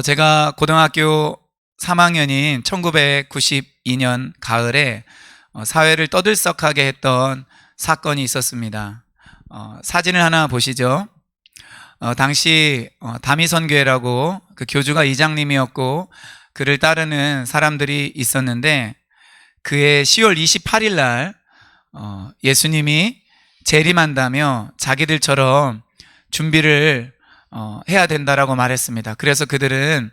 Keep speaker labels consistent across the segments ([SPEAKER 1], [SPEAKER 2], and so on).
[SPEAKER 1] 제가 고등학교 3학년인 1992년 가을에 사회를 떠들썩하게 했던 사건이 있었습니다. 사진을 하나 보시죠. 당시 다미선교회라고 그 교주가 이장님이었고 그를 따르는 사람들이 있었는데 그해 10월 28일 날 예수님이 재림한다며 자기들처럼 준비를 해야 된다라고 말했습니다. 그래서 그들은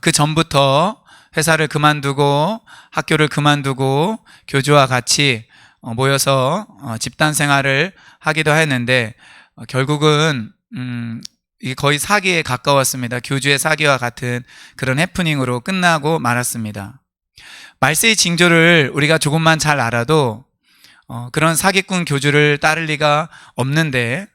[SPEAKER 1] 그 전부터 회사를 그만두고 학교를 그만두고 교주와 같이 모여서 집단 생활을 하기도 했는데 결국은 이게 거의 사기에 가까웠습니다. 교주의 사기와 같은 그런 해프닝으로 끝나고 말았습니다. 말세의 징조를 우리가 조금만 잘 알아도 그런 사기꾼 교주를 따를 리가 없는데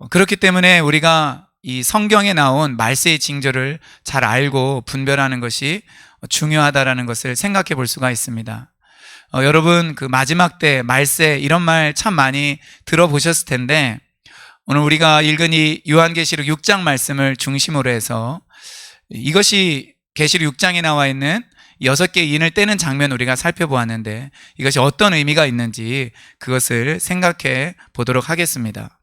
[SPEAKER 1] 그렇기 때문에 우리가 이 성경에 나온 말세의 징조를 잘 알고 분별하는 것이 중요하다라는 것을 생각해 볼 수가 있습니다. 여러분 그 마지막 때 말세 이런 말 참 많이 들어보셨을 텐데 오늘 우리가 읽은 이 요한계시록 6장 말씀을 중심으로 해서 이것이 계시록 6장에 나와 있는 6개의 인을 떼는 장면 우리가 살펴보았는데 이것이 어떤 의미가 있는지 그것을 생각해 보도록 하겠습니다.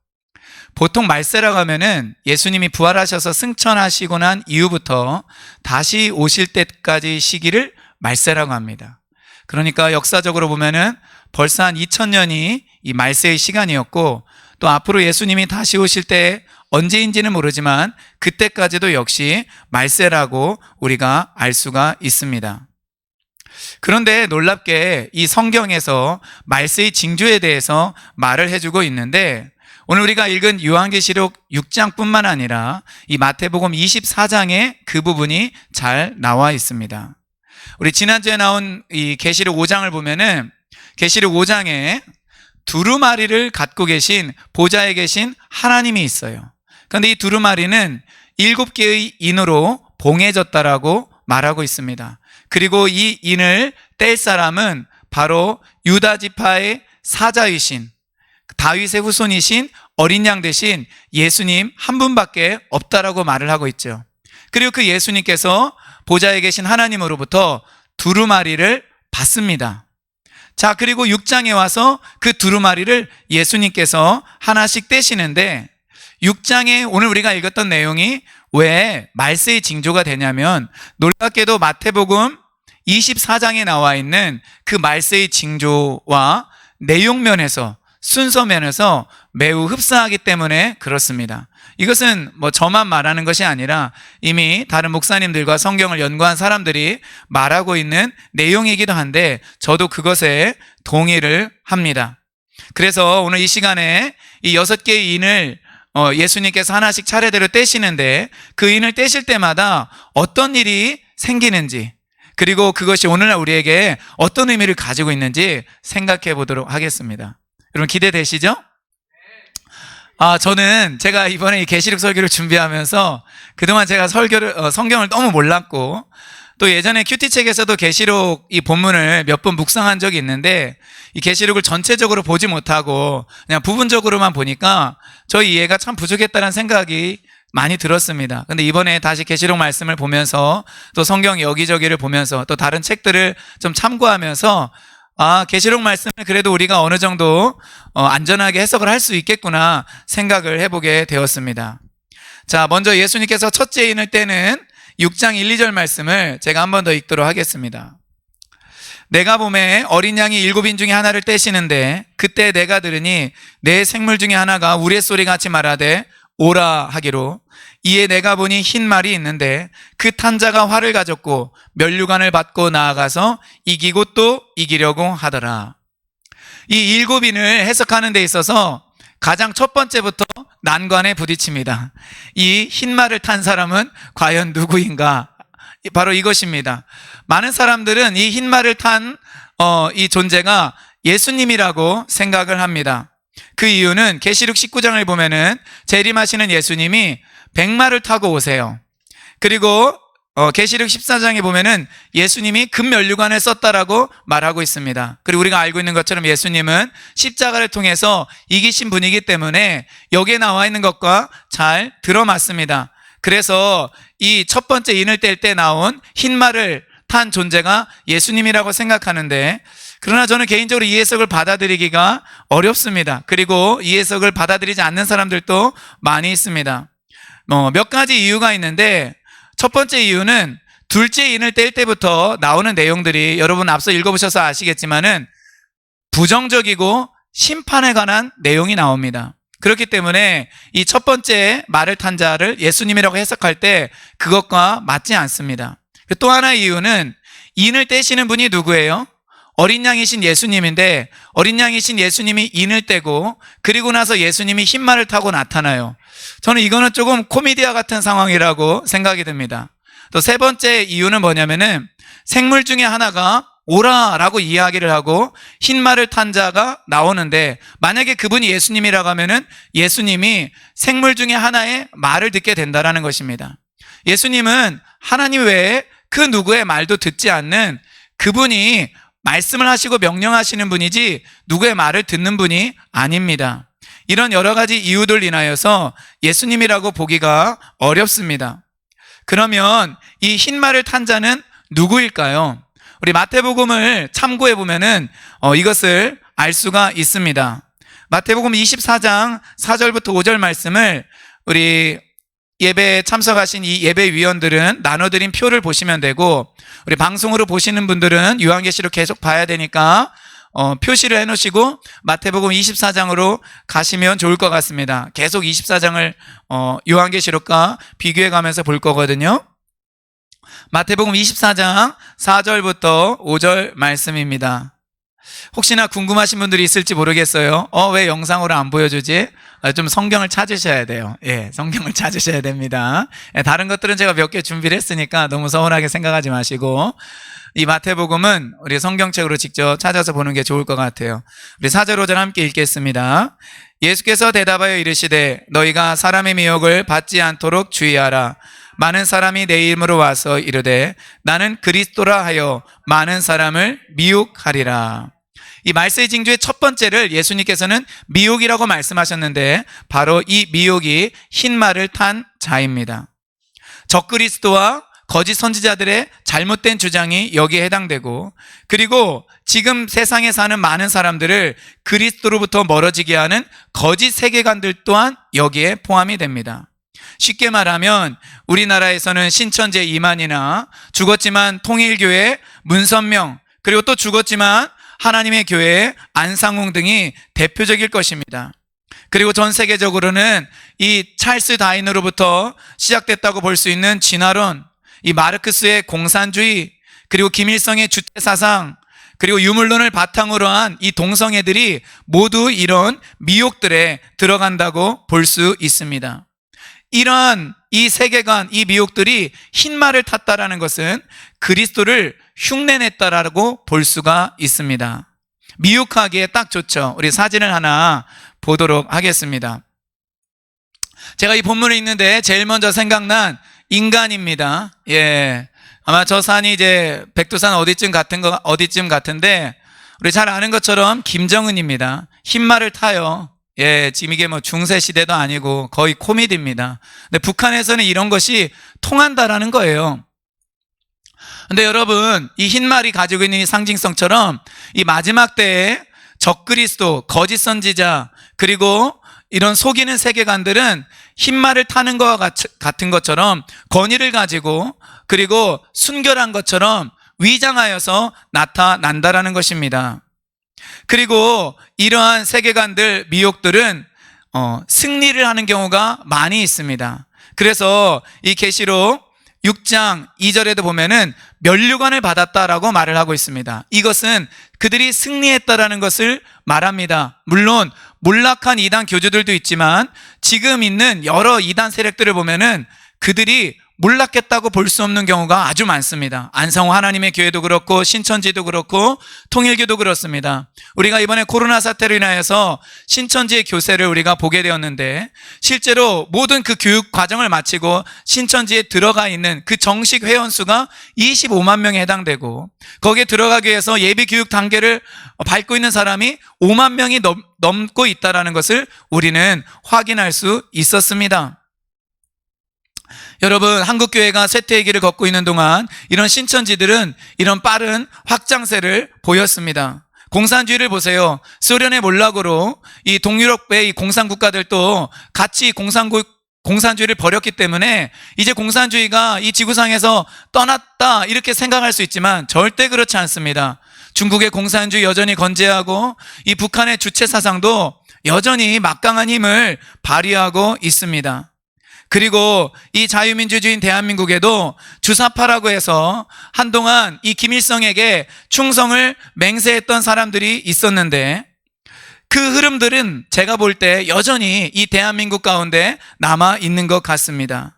[SPEAKER 1] 보통 말세라고 하면은 예수님이 부활하셔서 승천하시고 난 이후부터 다시 오실 때까지 시기를 말세라고 합니다. 그러니까 역사적으로 보면은 벌써 한 2000년이 이 말세의 시간이었고 또 앞으로 예수님이 다시 오실 때 언제인지는 모르지만 그때까지도 역시 말세라고 우리가 알 수가 있습니다. 그런데 놀랍게 이 성경에서 말세의 징조에 대해서 말을 해주고 있는데 오늘 우리가 읽은 요한계시록 6장뿐만 아니라 이 마태복음 24장에 그 부분이 잘 나와 있습니다. 우리 지난주에 나온 이 계시록 5장을 보면은 계시록 5장에 두루마리를 갖고 계신 보좌에 계신 하나님이 있어요. 그런데 이 두루마리는 7개의 인으로 봉해졌다라고 말하고 있습니다. 그리고 이 인을 뗄 사람은 바로 유다 지파의 사자이신 다윗의 후손이신 어린 양 대신 예수님 한 분밖에 없다라고 말을 하고 있죠. 그리고 그 예수님께서 보좌에 계신 하나님으로부터 두루마리를 받습니다. 자, 그리고 6장에 와서 그 두루마리를 예수님께서 하나씩 떼시는데 6장에 오늘 우리가 읽었던 내용이 왜 말세의 징조가 되냐면 놀랍게도 마태복음 24장에 나와 있는 그 말세의 징조와 내용면에서 순서면에서 매우 흡사하기 때문에 그렇습니다. 이것은 뭐 저만 말하는 것이 아니라 이미 다른 목사님들과 성경을 연구한 사람들이 말하고 있는 내용이기도 한데 저도 그것에 동의를 합니다. 그래서 오늘 이 시간에 이 6개의 인을 예수님께서 하나씩 차례대로 떼시는데 그 인을 떼실 때마다 어떤 일이 생기는지 그리고 그것이 오늘날 우리에게 어떤 의미를 가지고 있는지 생각해 보도록 하겠습니다. 여러분 기대되시죠? 저는 제가 이번에 이 계시록 설교를 준비하면서 그동안 제가 성경을 너무 몰랐고 또 예전에 큐티책에서도 계시록 이 본문을 몇 번 묵상한 적이 있는데 이 계시록을 전체적으로 보지 못하고 그냥 부분적으로만 보니까 저희 이해가 참 부족했다는 생각이 많이 들었습니다. 근데 이번에 다시 계시록 말씀을 보면서 또 성경 여기저기를 보면서 또 다른 책들을 좀 참고하면서 계시록 말씀을 그래도 우리가 어느 정도 안전하게 해석을 할 수 있겠구나 생각을 해보게 되었습니다. 자, 먼저 예수님께서 첫째 인을 떼는 6장 1, 2절 말씀을 제가 한 번 더 읽도록 하겠습니다. 내가 보매 어린 양이 7인 중에 하나를 떼시는데 그때 내가 들으니 내 생물 중에 하나가 우레소리 같이 말하되 오라 하기로 이에 내가 보니 흰 말이 있는데 그 탄 자가 활을 가졌고 면류관을 받고 나아가서 이기고 또 이기려고 하더라. 이 7인을 해석하는 데 있어서 가장 첫 번째부터 난관에 부딪힙니다. 이 흰 말을 탄 사람은 과연 누구인가? 바로 이것입니다. 많은 사람들은 이 흰 말을 탄 이 존재가 예수님이라고 생각을 합니다. 그 이유는 계시록 19장을 보면은 재림하시는 예수님이 백마를 타고 오세요. 그리고 계시록 14장에 보면은 예수님이 금면류관을 썼다라고 말하고 있습니다. 그리고 우리가 알고 있는 것처럼 예수님은 십자가를 통해서 이기신 분이기 때문에 여기에 나와 있는 것과 잘 들어맞습니다. 그래서 이 첫 번째 인을 뗄 때 나온 흰 말을 탄 존재가 예수님이라고 생각하는데, 그러나 저는 개인적으로 이 해석을 받아들이기가 어렵습니다. 그리고 이 해석을 받아들이지 않는 사람들도 많이 있습니다. 몇 가지 이유가 있는데, 첫 번째 이유는 둘째 인을 뗄 때부터 나오는 내용들이 여러분 앞서 읽어보셔서 아시겠지만은 부정적이고 심판에 관한 내용이 나옵니다. 그렇기 때문에 이 첫 번째 말을 탄 자를 예수님이라고 해석할 때 그것과 맞지 않습니다. 또 하나의 이유는 인을 떼시는 분이 누구예요? 어린 양이신 예수님인데, 어린 양이신 예수님이 인을 떼고 그리고 나서 예수님이 흰 말을 타고 나타나요. 저는 이거는 조금 코미디와 같은 상황이라고 생각이 듭니다. 또 세 번째 이유는 뭐냐면은 생물 중에 하나가 오라라고 이야기를 하고 흰 말을 탄 자가 나오는데, 만약에 그분이 예수님이라고 하면은 예수님이 생물 중에 하나의 말을 듣게 된다라는 것입니다. 예수님은 하나님 외에 그 누구의 말도 듣지 않는 그분이 말씀을 하시고 명령하시는 분이지 누구의 말을 듣는 분이 아닙니다. 이런 여러 가지 이유들 인하여서 예수님이라고 보기가 어렵습니다. 그러면 이 흰 말을 탄 자는 누구일까요? 우리 마태복음을 참고해 보면은 이것을 알 수가 있습니다. 마태복음 24장 4절부터 5절 말씀을 우리 예배에 참석하신 이 예배위원들은 나눠드린 표를 보시면 되고, 우리 방송으로 보시는 분들은 요한계시록 계속 봐야 되니까 표시를 해놓으시고 마태복음 24장으로 가시면 좋을 것 같습니다. 계속 24장을 요한계시록과 비교해 가면서 볼 거거든요. 마태복음 24장 4절부터 5절 말씀입니다. 혹시나 궁금하신 분들이 있을지 모르겠어요. 왜 영상으로 안 보여주지? 좀 성경을 찾으셔야 돼요. 예, 성경을 찾으셔야 됩니다. 다른 것들은 제가 몇 개 준비를 했으니까 너무 서운하게 생각하지 마시고, 이 마태복음은 우리 성경책으로 직접 찾아서 보는 게 좋을 것 같아요. 우리 4절 5절 함께 읽겠습니다. 예수께서 대답하여 이르시되 너희가 사람의 미혹을 받지 않도록 주의하라. 많은 사람이 내 이름으로 와서 이르되 나는 그리스도라 하여 많은 사람을 미혹하리라. 이 말세의 징조의 첫 번째를 예수님께서는 미혹이라고 말씀하셨는데, 바로 이 미혹이 흰 말을 탄 자입니다. 적그리스도와 거짓 선지자들의 잘못된 주장이 여기에 해당되고, 그리고 지금 세상에 사는 많은 사람들을 그리스도로부터 멀어지게 하는 거짓 세계관들 또한 여기에 포함이 됩니다. 쉽게 말하면 우리나라에서는 신천지 이만희나 죽었지만 통일교회 문선명, 그리고 또 죽었지만 하나님의 교회 안상홍 등이 대표적일 것입니다. 그리고 전 세계적으로는 이 찰스 다윈으로부터 시작됐다고 볼 수 있는 진화론, 이 마르크스의 공산주의, 그리고 김일성의 주체사상, 그리고 유물론을 바탕으로 한 이 동성애들이 모두 이런 미혹들에 들어간다고 볼 수 있습니다. 이러한 이 세계관, 이 미혹들이 흰 말을 탔다라는 것은 그리스도를 흉내냈다라고 볼 수가 있습니다. 미혹하기에 딱 좋죠. 우리 사진을 하나 보도록 하겠습니다. 제가 이 본문을 읽는데 제일 먼저 생각난 인간입니다. 예. 아마 저 산이 이제 백두산 어디쯤 같은데, 우리 잘 아는 것처럼 김정은입니다. 흰 말을 타요. 예, 지금 이게 뭐 중세 시대도 아니고 거의 코미디입니다. 근데 북한에서는 이런 것이 통한다라는 거예요. 근데 여러분, 이 흰 말이 가지고 있는 이 상징성처럼 이 마지막 때에 적그리스도, 거짓 선지자, 그리고 이런 속이는 세계관들은 흰 말을 타는 것과 같은 것처럼 권위를 가지고, 그리고 순결한 것처럼 위장하여서 나타난다라는 것입니다. 그리고 이러한 세계관들, 미혹들은 승리를 하는 경우가 많이 있습니다. 그래서 이 계시록 6장 2절에도 보면은 면류관을 받았다라고 말을 하고 있습니다. 이것은 그들이 승리했다라는 것을 말합니다. 물론 몰락한 이단 교주들도 있지만 지금 있는 여러 이단 세력들을 보면은 그들이 몰락했다고 볼 수 없는 경우가 아주 많습니다. 안상호 하나님의 교회도 그렇고 신천지도 그렇고 통일교도 그렇습니다. 우리가 이번에 코로나 사태로 인하여서 신천지의 교세를 우리가 보게 되었는데, 실제로 모든 그 교육 과정을 마치고 신천지에 들어가 있는 그 정식 회원 수가 25만 명에 해당되고, 거기에 들어가기 위해서 예비 교육 단계를 밟고 있는 사람이 5만 명이 넘고 있다는 것을 우리는 확인할 수 있었습니다. 여러분, 한국교회가 쇠퇴의 길을 걷고 있는 동안 이런 신천지들은 이런 빠른 확장세를 보였습니다. 공산주의를 보세요. 소련의 몰락으로 이 동유럽의 이 공산국가들도 같이 공산주의를 버렸기 때문에 이제 공산주의가 이 지구상에서 떠났다 이렇게 생각할 수 있지만 절대 그렇지 않습니다. 중국의 공산주의 여전히 건재하고 이 북한의 주체 사상도 여전히 막강한 힘을 발휘하고 있습니다. 그리고 이 자유민주주의인 대한민국에도 주사파라고 해서 한동안 이 김일성에게 충성을 맹세했던 사람들이 있었는데 그 흐름들은 제가 볼 때 여전히 이 대한민국 가운데 남아 있는 것 같습니다.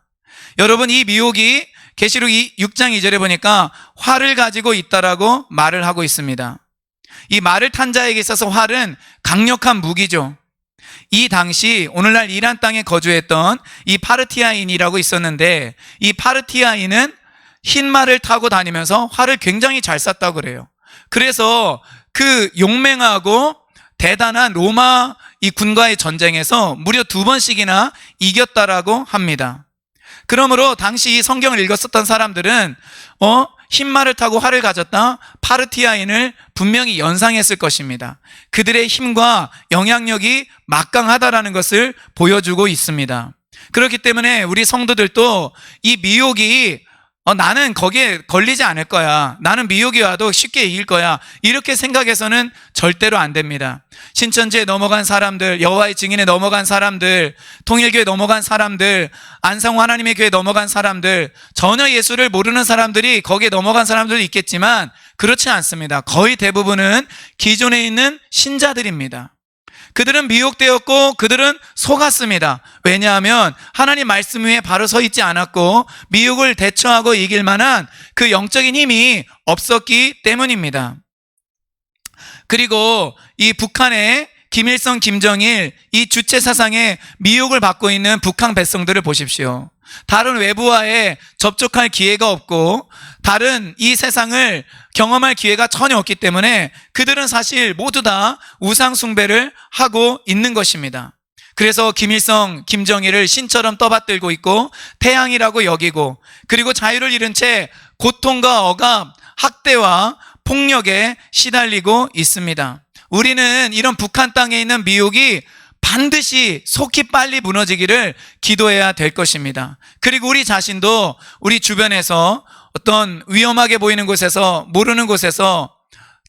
[SPEAKER 1] 여러분, 이 미혹이 계시록 6장 2절에 보니까 활을 가지고 있다라고 말을 하고 있습니다. 이 말을 탄 자에게 있어서 활은 강력한 무기죠. 이 당시 오늘날 이란 땅에 거주했던 이 파르티아인이라고 있었는데 이 파르티아인은 흰 말을 타고 다니면서 활을 굉장히 잘 쐈다고 그래요. 그래서 그 용맹하고 대단한 로마 이 군과의 전쟁에서 무려 2번씩이나 이겼다라고 합니다. 그러므로 당시 이 성경을 읽었었던 사람들은 흰 말을 타고 활을 가졌다 파르티아인을 분명히 연상했을 것입니다. 그들의 힘과 영향력이 막강하다라는 것을 보여주고 있습니다. 그렇기 때문에 우리 성도들도 이 미혹이 나는 거기에 걸리지 않을 거야, 나는 미혹이 와도 쉽게 이길 거야, 이렇게 생각해서는 절대로 안 됩니다. 신천지에 넘어간 사람들, 여호와의 증인에 넘어간 사람들, 통일교에 넘어간 사람들, 안상호 하나님의 교회에 넘어간 사람들, 전혀 예수를 모르는 사람들이 거기에 넘어간 사람들도 있겠지만 그렇지 않습니다. 거의 대부분은 기존에 있는 신자들입니다. 그들은 미혹되었고 그들은 속았습니다. 왜냐하면 하나님 말씀 위에 바로 서 있지 않았고 미혹을 대처하고 이길 만한 그 영적인 힘이 없었기 때문입니다. 그리고 이 북한의 김일성, 김정일 이 주체 사상에 미혹을 받고 있는 북한 백성들을 보십시오. 다른 외부와의 접촉할 기회가 없고 다른 이 세상을 경험할 기회가 전혀 없기 때문에 그들은 사실 모두 다 우상 숭배를 하고 있는 것입니다. 그래서 김일성, 김정일을 신처럼 떠받들고 있고 태양이라고 여기고 그리고 자유를 잃은 채 고통과 억압, 학대와 폭력에 시달리고 있습니다. 우리는 이런 북한 땅에 있는 미혹이 반드시 속히 빨리 무너지기를 기도해야 될 것입니다. 그리고 우리 자신도 우리 주변에서 어떤 위험하게 보이는 곳에서, 모르는 곳에서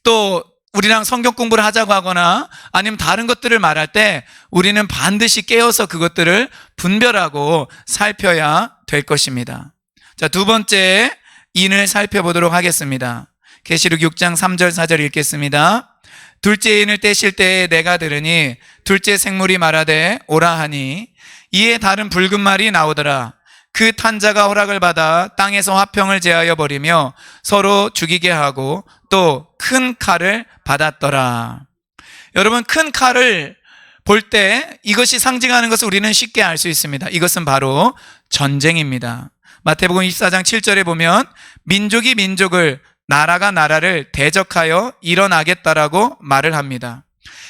[SPEAKER 1] 또 우리랑 성경 공부를 하자고 하거나 아니면 다른 것들을 말할 때 우리는 반드시 깨어서 그것들을 분별하고 살펴야 될 것입니다. 자, 두 번째 인을 살펴보도록 하겠습니다. 계시록 6장 3절 4절 읽겠습니다. 둘째 인을 떼실 때에 내가 들으니 둘째 생물이 말하되 오라 하니 이에 다른 붉은 말이 나오더라. 그 탄자가 허락을 받아 땅에서 화평을 제하여 버리며 서로 죽이게 하고 또 큰 칼을 받았더라. 여러분, 큰 칼을 볼 때 이것이 상징하는 것을 우리는 쉽게 알 수 있습니다. 이것은 바로 전쟁입니다. 마태복음 24장 7절에 보면 민족이 민족을, 나라가 나라를 대적하여 일어나겠다라고 말을 합니다.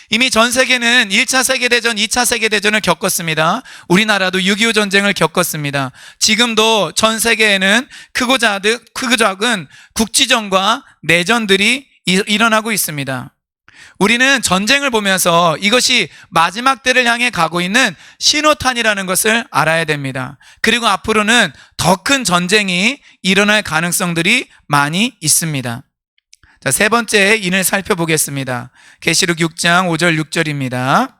[SPEAKER 1] 이미 전 세계는 1차 세계대전, 2차 세계대전을 겪었습니다. 우리나라도 6.25 전쟁을 겪었습니다. 지금도 전 세계에는 크고 작은 국지전과 내전들이 일어나고 있습니다. 우리는 전쟁을 보면서 이것이 마지막 때를 향해 가고 있는 신호탄이라는 것을 알아야 됩니다. 그리고 앞으로는 더 큰 전쟁이 일어날 가능성들이 많이 있습니다. 자, 세 번째 인을 살펴보겠습니다. 계시록 6장 5절 6절입니다.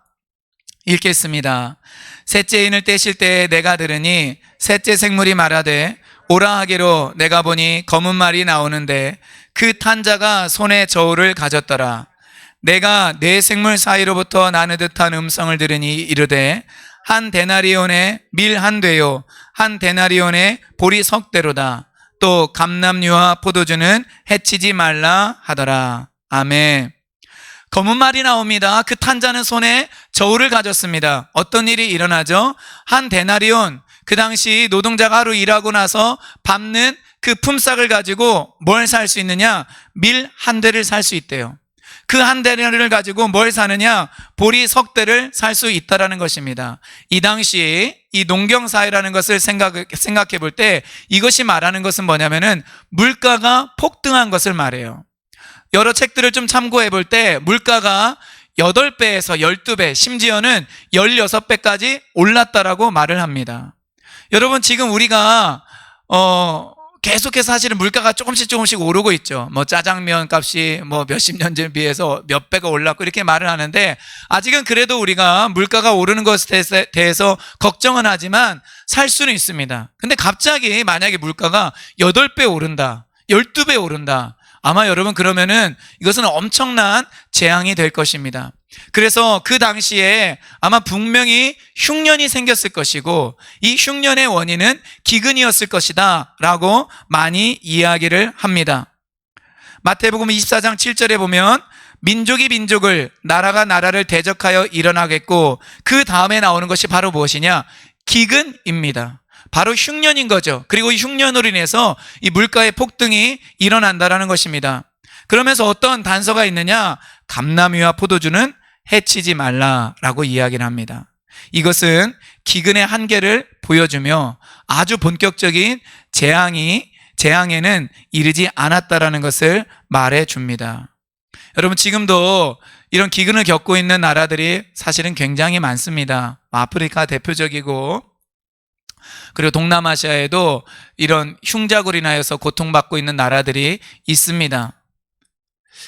[SPEAKER 1] 읽겠습니다. 셋째 인을 떼실 때에 내가 들으니 셋째 생물이 말하되 오라 하기로 내가 보니 검은 말이 나오는데 그 탄자가 손에 저울을 가졌더라. 내가 네 생물 사이로부터 나는 듯한 음성을 들으니 이르되 한 데나리온에 밀 한 되요 한 데나리온에 보리 석 대로다. 또 감람류와 포도주는 해치지 말라 하더라. 아멘. 검은 말이 나옵니다. 그 탄자는 손에 저울을 가졌습니다. 어떤 일이 일어나죠? 한 데나리온, 그 당시 노동자가 하루 일하고 나서 밟는 그 품삯을 가지고 뭘 살 수 있느냐? 밀 한 대를 살 수 있대요. 그 한 데나리온을 가지고 뭘 사느냐? 보리 석 대를 살 수 있다라는 것입니다. 이 당시 이 농경사회라는 것을 생각해 볼 때 이것이 말하는 것은 뭐냐면은 물가가 폭등한 것을 말해요. 여러 책들을 좀 참고해 볼 때 물가가 8배에서 12배, 심지어는 16배까지 올랐다라고 말을 합니다. 여러분, 지금 우리가 계속해서 사실은 물가가 조금씩 오르고 있죠. 뭐 짜장면 값이 뭐 몇십 년 전에 비해서 몇 배가 올랐고 이렇게 말을 하는데, 아직은 그래도 우리가 물가가 오르는 것에 대해서 걱정은 하지만 살 수는 있습니다. 근데 갑자기 만약에 물가가 8배 오른다, 12배 오른다, 아마 여러분 그러면은 이것은 엄청난 재앙이 될 것입니다. 그래서 그 당시에 아마 분명히 흉년이 생겼을 것이고 이 흉년의 원인은 기근이었을 것이다 라고 많이 이야기를 합니다. 마태복음 24장 7절에 보면 민족이 민족을, 나라가 나라를 대적하여 일어나겠고, 그 다음에 나오는 것이 바로 무엇이냐? 기근입니다. 바로 흉년인 거죠. 그리고 이 흉년으로 인해서 이 물가의 폭등이 일어난다라는 것입니다. 그러면서 어떤 단서가 있느냐? 감나무와 포도주는 해치지 말라라고 이야기를 합니다. 이것은 기근의 한계를 보여주며 아주 본격적인 재앙에는 이르지 않았다라는 것을 말해줍니다. 여러분, 지금도 이런 기근을 겪고 있는 나라들이 사실은 굉장히 많습니다. 아프리카 대표적이고, 그리고 동남아시아에도 이런 흉작으로 인하여서 고통받고 있는 나라들이 있습니다.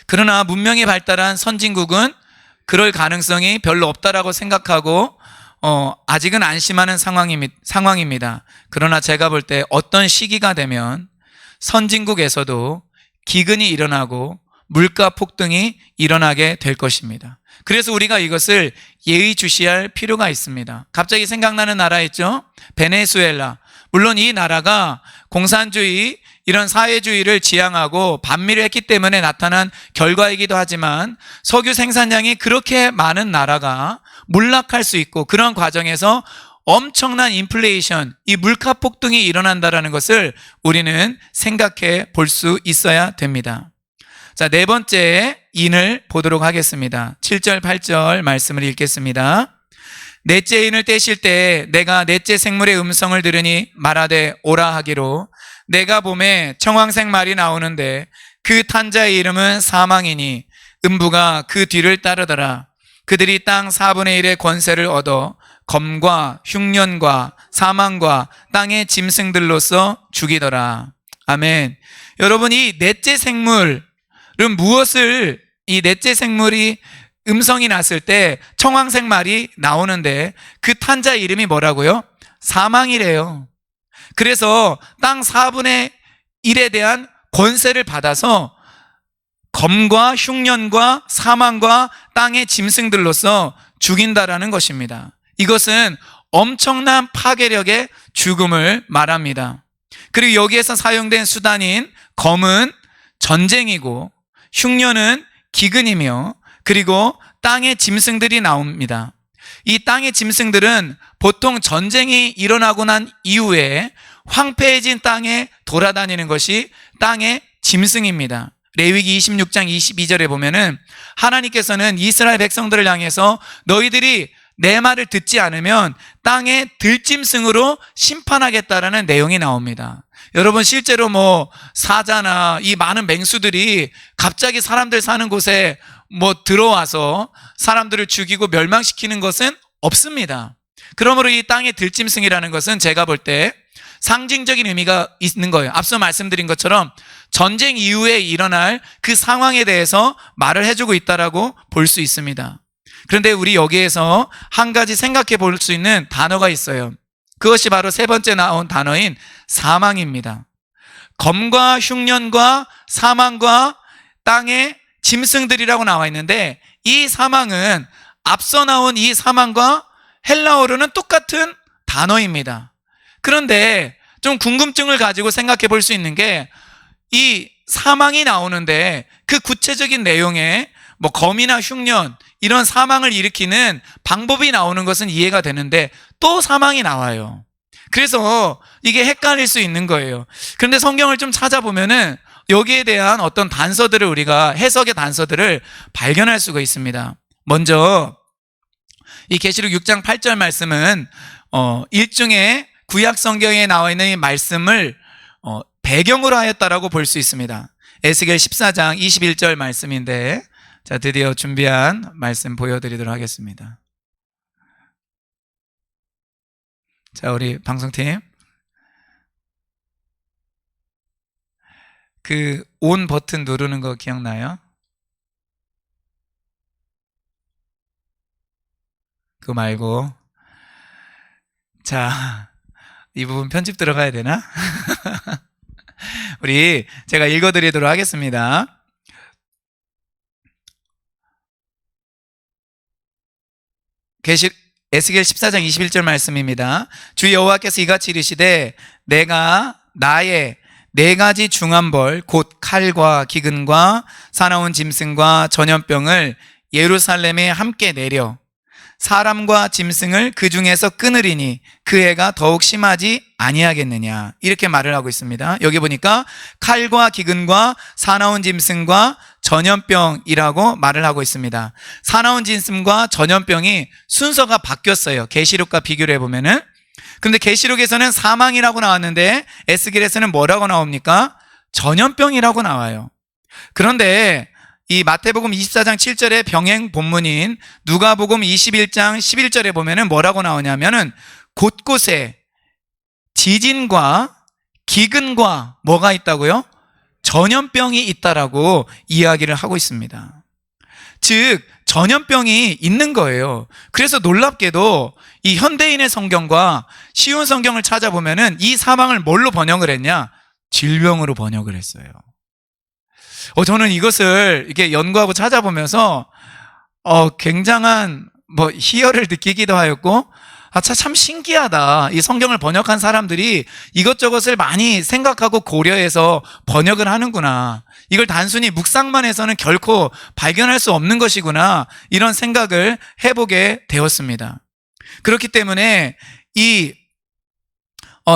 [SPEAKER 1] 그러나 문명이 발달한 선진국은 그럴 가능성이 별로 없다라고 생각하고 아직은 안심하는 상황입니다. 그러나 제가 볼 때 어떤 시기가 되면 선진국에서도 기근이 일어나고 물가 폭등이 일어나게 될 것입니다. 그래서 우리가 이것을 예의주시할 필요가 있습니다. 갑자기 생각나는 나라 있죠? 베네수엘라. 물론 이 나라가 공산주의, 이런 사회주의를 지향하고 반미를 했기 때문에 나타난 결과이기도 하지만 석유 생산량이 그렇게 많은 나라가 몰락할 수 있고, 그런 과정에서 엄청난 인플레이션, 이 물가 폭등이 일어난다는 것을 우리는 생각해 볼 수 있어야 됩니다. 자, 네 번째 인을 보도록 하겠습니다. 7절, 8절 말씀을 읽겠습니다. 넷째 인을 떼실 때 내가 넷째 생물의 음성을 들으니 말하되 오라 하기로, 내가 봄에 청황색 말이 나오는데 그 탄자의 이름은 사망이니 음부가 그 뒤를 따르더라. 그들이 땅 4분의 1의 권세를 얻어 검과 흉년과 사망과 땅의 짐승들로서 죽이더라. 아멘. 여러분, 이 넷째 생물은 무엇을, 이 넷째 생물이 음성이 났을 때 청황색 말이 나오는데 그 탄자의 이름이 뭐라고요? 사망이래요. 그래서 땅 4분의 1에 대한 권세를 받아서 검과 흉년과 사망과 땅의 짐승들로서 죽인다라는 것입니다. 이것은 엄청난 파괴력의 죽음을 말합니다. 그리고 여기에서 사용된 수단인 검은 전쟁이고 흉년은 기근이며, 그리고 땅의 짐승들이 나옵니다. 이 땅의 짐승들은 보통 전쟁이 일어나고 난 이후에 황폐해진 땅에 돌아다니는 것이 땅의 짐승입니다. 레위기 26장 22절에 보면은 하나님께서는 이스라엘 백성들을 향해서 너희들이 내 말을 듣지 않으면 땅의 들짐승으로 심판하겠다라는 내용이 나옵니다. 여러분, 실제로 뭐 사자나 이 많은 맹수들이 갑자기 사람들 사는 곳에 들어와서 사람들을 죽이고 멸망시키는 것은 없습니다. 그러므로 이 땅의 들짐승이라는 것은 제가 볼 때 상징적인 의미가 있는 거예요. 앞서 말씀드린 것처럼 전쟁 이후에 일어날 그 상황에 대해서 말을 해주고 있다라고 볼 수 있습니다. 그런데 우리 여기에서 한 가지 생각해 볼 수 있는 단어가 있어요. 그것이 바로 세 번째 나온 단어인 사망입니다. 검과 흉년과 사망과 땅의 짐승들이라고 나와 있는데, 이 사망은 앞서 나온 이 사망과 헬라어로는 똑같은 단어입니다. 그런데 좀 궁금증을 가지고 생각해 볼 수 있는 게, 이 사망이 나오는데 그 구체적인 내용에 검이나 흉년, 이런 사망을 일으키는 방법이 나오는 것은 이해가 되는데 또 사망이 나와요. 그래서 이게 헷갈릴 수 있는 거예요. 그런데 성경을 좀 찾아보면은 여기에 대한 어떤 단서들을 우리가 해석의 단서들을 발견할 수가 있습니다. 먼저 이 계시록 6장 8절 말씀은 일종의 구약 성경에 나와 있는 이 말씀을 배경으로 하였다라고 볼 수 있습니다. 에스겔 14장 21절 말씀인데, 자, 드디어 준비한 말씀 보여드리도록 하겠습니다. 자, 우리 방송팀, 그 온 버튼 누르는 거 기억나요? 그거 말고, 자, 이 부분 편집 들어가야 되나? 제가 읽어드리도록 하겠습니다. 에스겔 14장 21절 말씀입니다. 주 여호와께서 이같이 이르시되 내가 나의 네 가지 중한 벌 곧 칼과 기근과 사나운 짐승과 전염병을 예루살렘에 함께 내려 사람과 짐승을 그 중에서 끊으리니 그 해가 더욱 심하지 아니하겠느냐, 이렇게 말을 하고 있습니다. 여기 보니까 칼과 기근과 사나운 짐승과 전염병이라고 말을 하고 있습니다. 사나운 짐승과 전염병이 순서가 바뀌었어요. 계시록과 비교를 해보면은. 근데 계시록에서는 사망이라고 나왔는데 에스겔에서는 뭐라고 나옵니까? 전염병이라고 나와요. 그런데 이 마태복음 24장 7절의 병행 본문인 누가복음 21장 11절에 보면은 뭐라고 나오냐면은 곳곳에 지진과 기근과 뭐가 있다고요? 전염병이 있다라고 이야기를 하고 있습니다. 즉 전염병이 있는 거예요. 그래서 놀랍게도 이 현대인의 성경과 쉬운 성경을 찾아보면은 이 사망을 뭘로 번역을 했냐? 질병으로 번역을 했어요. 저는 이것을 이렇게 연구하고 찾아보면서 굉장한 희열을 느끼기도 하였고, 참 신기하다. 이 성경을 번역한 사람들이 이것저것을 많이 생각하고 고려해서 번역을 하는구나. 이걸 단순히 묵상만 해서는 결코 발견할 수 없는 것이구나. 이런 생각을 해보게 되었습니다. 그렇기 때문에 이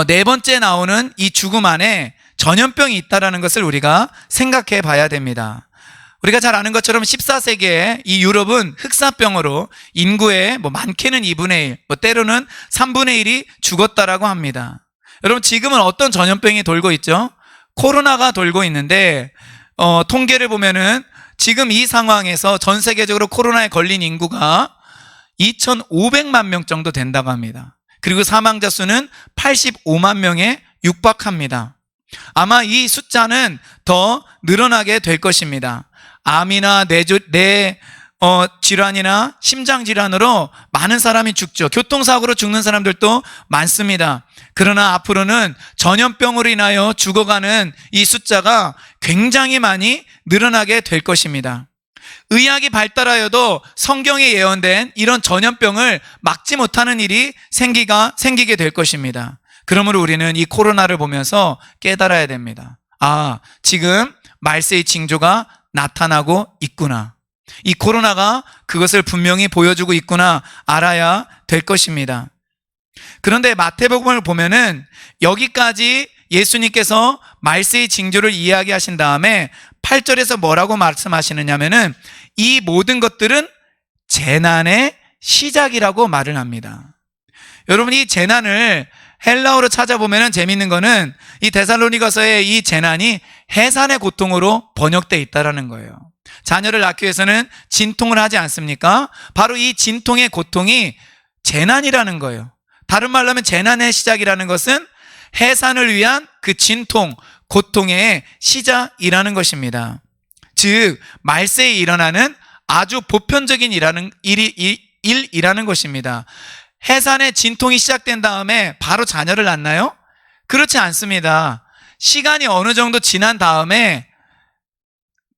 [SPEAKER 1] 네 번째 나오는 이 죽음 안에 전염병이 있다는 것을 우리가 생각해 봐야 됩니다. 우리가 잘 아는 것처럼 14세기에 이 유럽은 흑사병으로 인구의 많게는 2분의 1, 때로는 3분의 1이 죽었다라고 합니다. 여러분, 지금은 어떤 전염병이 돌고 있죠? 코로나가 돌고 있는데 통계를 보면은 지금 이 상황에서 전 세계적으로 코로나에 걸린 인구가 2,500만 명 정도 된다고 합니다. 그리고 사망자 수는 85만 명에 육박합니다. 아마 이 숫자는 더 늘어나게 될 것입니다. 암이나 질환이나 심장 질환으로 많은 사람이 죽죠. 교통사고로 죽는 사람들도 많습니다. 그러나 앞으로는 전염병으로 인하여 죽어가는 이 숫자가 굉장히 많이 늘어나게 될 것입니다. 의학이 발달하여도 성경에 예언된 이런 전염병을 막지 못하는 일이 생기게 될 것입니다. 그러므로 우리는 이 코로나를 보면서 깨달아야 됩니다. 지금 말세의 징조가 나타나고 있구나. 이 코로나가 그것을 분명히 보여주고 있구나 알아야 될 것입니다. 그런데 마태복음을 보면은 여기까지 예수님께서 말세의 징조를 이야기하신 다음에 8절에서 뭐라고 말씀하시느냐면은 이 모든 것들은 재난의 시작이라고 말을 합니다. 여러분, 이 재난을 헬라어로 찾아보면 재밌는 거는 이 데살로니가서의 이 재난이 해산의 고통으로 번역되어 있다는 거예요. 자녀를 낳기 위해서는 진통을 하지 않습니까? 바로 이 진통의 고통이 재난이라는 거예요. 다른 말로 하면 재난의 시작이라는 것은 해산을 위한 그 진통, 고통의 시작이라는 것입니다. 즉 말세에 일어나는 아주 보편적인 일이라는 것입니다. 해산의 진통이 시작된 다음에 바로 자녀를 낳나요? 그렇지 않습니다. 시간이 어느 정도 지난 다음에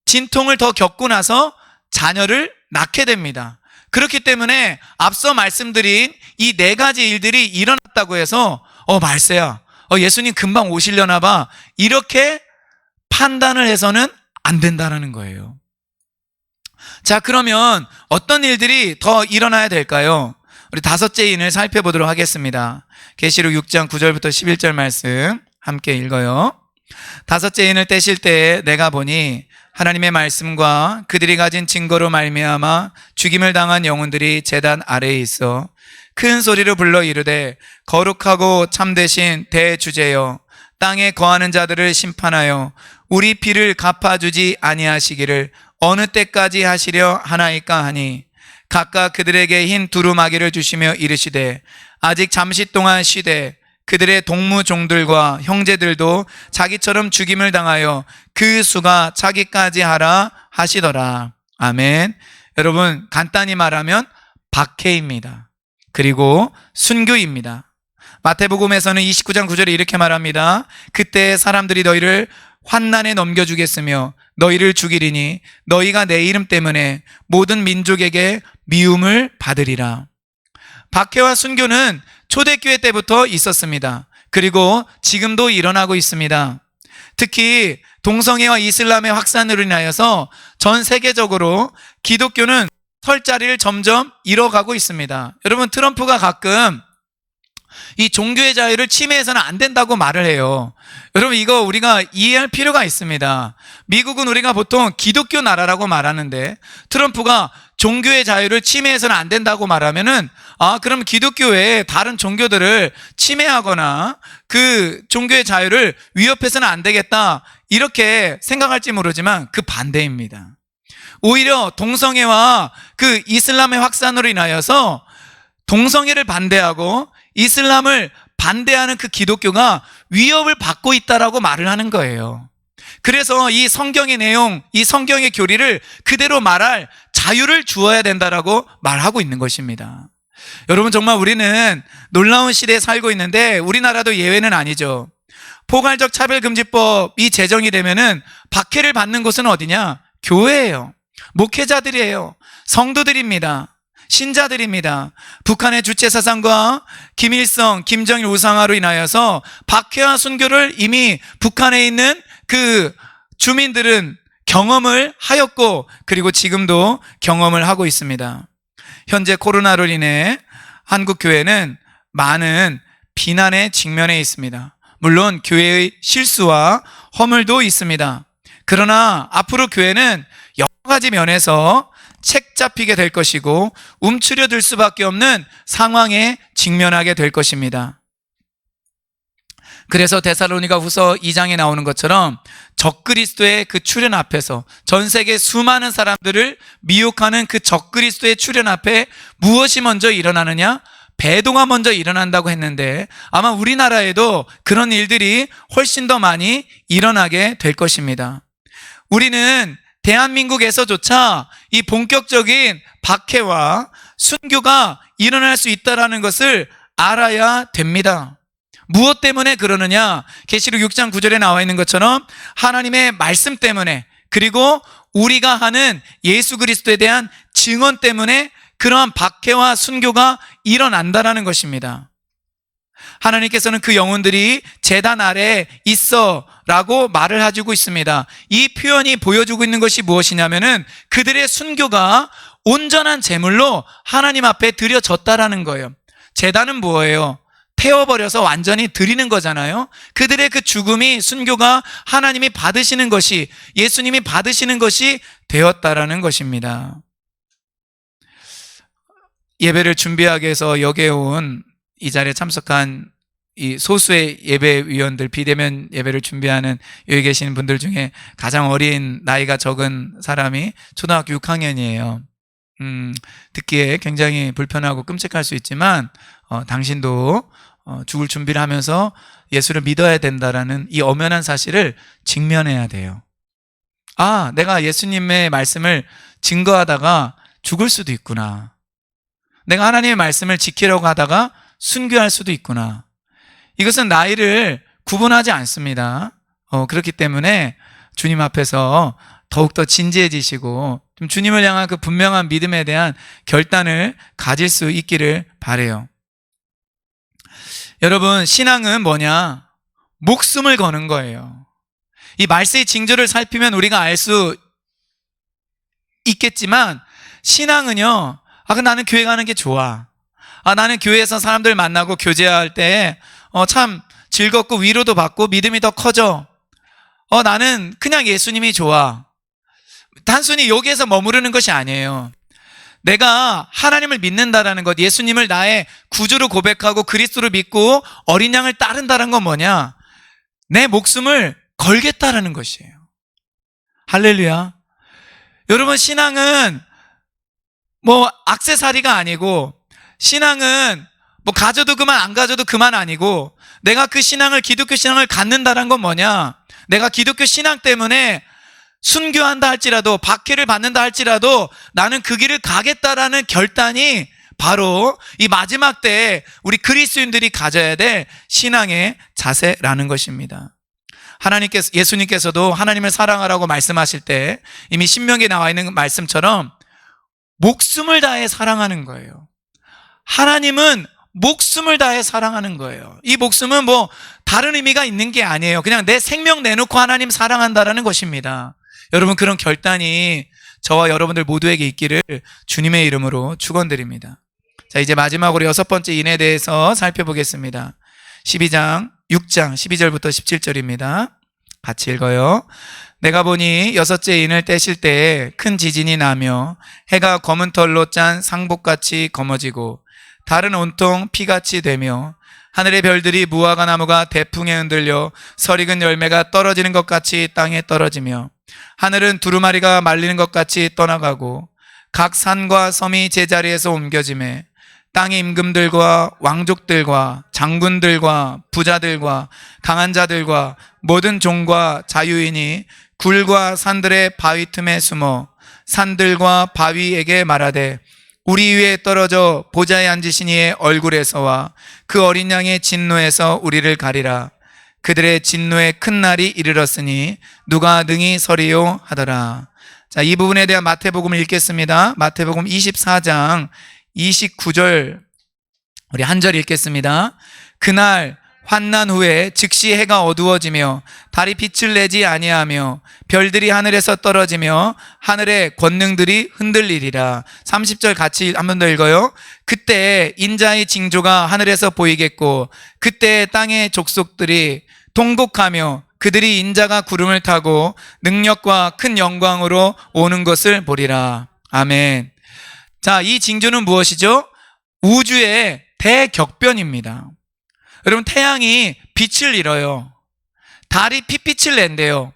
[SPEAKER 1] 진통을 더 겪고 나서 자녀를 낳게 됩니다. 그렇기 때문에 앞서 말씀드린 이 네 가지 일들이 일어났다고 해서 말세야, 예수님 금방 오시려나 봐, 이렇게 판단을 해서는 안 된다는 거예요. 자, 그러면 어떤 일들이 더 일어나야 될까요? 우리 다섯째 인을 살펴보도록 하겠습니다. 계시록 6장 9절부터 11절 말씀 함께 읽어요. 다섯째 인을 떼실 때에 내가 보니 하나님의 말씀과 그들이 가진 증거로 말미암아 죽임을 당한 영혼들이 제단 아래에 있어 큰 소리로 불러 이르되 거룩하고 참되신 대주제여 땅에 거하는 자들을 심판하여 우리 피를 갚아주지 아니하시기를 어느 때까지 하시려 하나이까 하니 각각 그들에게 흰 두루마기를 주시며 이르시되 아직 잠시 동안 쉬되 그들의 동무종들과 형제들도 자기처럼 죽임을 당하여 그 수가 차기까지 하라 하시더라. 아멘. 여러분, 간단히 말하면 박해입니다. 그리고 순교입니다. 마태복음에서는 29장 9절에 이렇게 말합니다. 그때 사람들이 너희를 환난에 넘겨주겠으며 너희를 죽이리니 너희가 내 이름 때문에 모든 민족에게 미움을 받으리라. 박해와 순교는 초대교회 때부터 있었습니다. 그리고 지금도 일어나고 있습니다. 특히 동성애와 이슬람의 확산으로 인하여서 전 세계적으로 기독교는 설 자리를 점점 잃어가고 있습니다. 여러분, 트럼프가 가끔 이 종교의 자유를 침해해서는 안 된다고 말을 해요. 여러분, 이거 우리가 이해할 필요가 있습니다. 미국은 우리가 보통 기독교 나라라고 말하는데 트럼프가 종교의 자유를 침해해서는 안 된다고 말하면은 그럼 기독교 외에 다른 종교들을 침해하거나 그 종교의 자유를 위협해서는 안 되겠다 이렇게 생각할지 모르지만 그 반대입니다. 오히려 동성애와 그 이슬람의 확산으로 인하여서 동성애를 반대하고 이슬람을 반대하는 그 기독교가 위협을 받고 있다라고 말을 하는 거예요. 그래서 이 성경의 내용, 이 성경의 교리를 그대로 말할 자유를 주어야 된다라고 말하고 있는 것입니다. 여러분, 정말 우리는 놀라운 시대에 살고 있는데 우리나라도 예외는 아니죠. 포괄적 차별금지법이 제정이 되면은 박해를 받는 곳은 어디냐? 교회예요. 목회자들이에요. 성도들입니다. 신자들입니다. 북한의 주체사상과 김일성, 김정일 우상화로 인하여서 박해와 순교를 이미 북한에 있는 그 주민들은 경험을 하였고 그리고 지금도 경험을 하고 있습니다. 현재 코로나로 인해 한국 교회는 많은 비난에 직면해 있습니다. 물론 교회의 실수와 허물도 있습니다. 그러나 앞으로 교회는 여러 가지 면에서 책 잡히게 될 것이고 움츠려들 수밖에 없는 상황에 직면하게 될 것입니다. 그래서 데살로니가 후서 2장에 나오는 것처럼 적그리스도의 그 출현 앞에서 전 세계 수많은 사람들을 미혹하는 그 적그리스도의 출현 앞에 무엇이 먼저 일어나느냐? 배도가 먼저 일어난다고 했는데 아마 우리나라에도 그런 일들이 훨씬 더 많이 일어나게 될 것입니다. 우리는 대한민국에서조차 이 본격적인 박해와 순교가 일어날 수 있다는 것을 알아야 됩니다. 무엇 때문에 그러느냐? 계시록 6장 9절에 나와 있는 것처럼 하나님의 말씀 때문에 그리고 우리가 하는 예수 그리스도에 대한 증언 때문에 그러한 박해와 순교가 일어난다는 것입니다. 하나님께서는 그 영혼들이 제단 아래에 있어 라고 말을 해주고 있습니다. 이 표현이 보여주고 있는 것이 무엇이냐면은 그들의 순교가 온전한 제물로 하나님 앞에 드려졌다라는 거예요. 제단은 뭐예요? 태워버려서 완전히 드리는 거잖아요. 그들의 그 죽음이 순교가 하나님이 받으시는 것이 예수님이 받으시는 것이 되었다라는 것입니다. 예배를 준비하기 위해서 여기에 온 이 자리에 참석한 이 소수의 예배위원들, 비대면 예배를 준비하는 여기 계시는 분들 중에 가장 어린 나이가 적은 사람이 초등학교 6학년이에요. 듣기에 굉장히 불편하고 끔찍할 수 있지만 당신도 죽을 준비를 하면서 예수를 믿어야 된다라는 이 엄연한 사실을 직면해야 돼요. 내가 예수님의 말씀을 증거하다가 죽을 수도 있구나. 내가 하나님의 말씀을 지키려고 하다가 순교할 수도 있구나. 이것은 나이를 구분하지 않습니다. 그렇기 때문에 주님 앞에서 더욱더 진지해지시고 좀 주님을 향한 그 분명한 믿음에 대한 결단을 가질 수 있기를 바라요. 여러분, 신앙은 뭐냐? 목숨을 거는 거예요. 이 말세의 징조를 살피면 우리가 알 수 있겠지만 신앙은요, 나는 교회 가는 게 좋아. 나는 교회에서 사람들 만나고 교제할 때 참 즐겁고 위로도 받고 믿음이 더 커져. 나는 그냥 예수님이 좋아. 단순히 여기에서 머무르는 것이 아니에요. 내가 하나님을 믿는다라는 것, 예수님을 나의 구주로 고백하고 그리스도를 믿고 어린 양을 따른다는 건 뭐냐? 내 목숨을 걸겠다라는 것이에요. 할렐루야. 여러분, 신앙은 액세서리가 아니고, 신앙은 가져도 그만 안 가져도 그만 아니고, 내가 그 신앙을, 기독교 신앙을 갖는다는 건 뭐냐? 내가 기독교 신앙 때문에 순교한다 할지라도, 박해를 받는다 할지라도 나는 그 길을 가겠다라는 결단이 바로 이 마지막 때에 우리 그리스도인들이 가져야 될 신앙의 자세라는 것입니다. 예수님께서도 하나님을 사랑하라고 말씀하실 때 이미 신명기에 나와 있는 말씀처럼 목숨을 다해 사랑하는 거예요. 하나님은 목숨을 다해 사랑하는 거예요. 이 목숨은 다른 의미가 있는 게 아니에요. 그냥 내 생명 내놓고 하나님 사랑한다라는 것입니다. 여러분, 그런 결단이 저와 여러분들 모두에게 있기를 주님의 이름으로 축원드립니다. 자, 이제 마지막으로 6번째 인에 대해서 살펴보겠습니다. 6장 12절부터 17절입니다. 같이 읽어요. 내가 보니 6째 인을 떼실 때에 큰 지진이 나며 해가 검은 털로 짠 상복같이 검어지고 달은 온통 피같이 되며 하늘의 별들이 무화과 나무가 대풍에 흔들려 설익은 열매가 떨어지는 것 같이 땅에 떨어지며 하늘은 두루마리가 말리는 것 같이 떠나가고 각 산과 섬이 제자리에서 옮겨지매 땅의 임금들과 왕족들과 장군들과 부자들과 강한 자들과 모든 종과 자유인이 굴과 산들의 바위 틈에 숨어 산들과 바위에게 말하되 우리 위에 떨어져 보좌에 앉으신 이의 얼굴에서와 그 어린 양의 진노에서 우리를 가리라. 그들의 진노의 큰 날이 이르렀으니 누가 능히 서리요 하더라. 자, 이 부분에 대한 마태복음을 읽겠습니다. 마태복음 24장 29절 우리 한 절 읽겠습니다. 그날 환난 후에 즉시 해가 어두워지며 달이 빛을 내지 아니하며 별들이 하늘에서 떨어지며 하늘의 권능들이 흔들리리라. 30절 같이 한 번 더 읽어요. 그때 인자의 징조가 하늘에서 보이겠고 그때 땅의 족속들이 통곡하며 그들이 인자가 구름을 타고 능력과 큰 영광으로 오는 것을 보리라. 아멘. 자, 이 징조는 무엇이죠? 우주의 대격변입니다. 여러분, 태양이 빛을 잃어요. 달이 핏빛을 낸대요.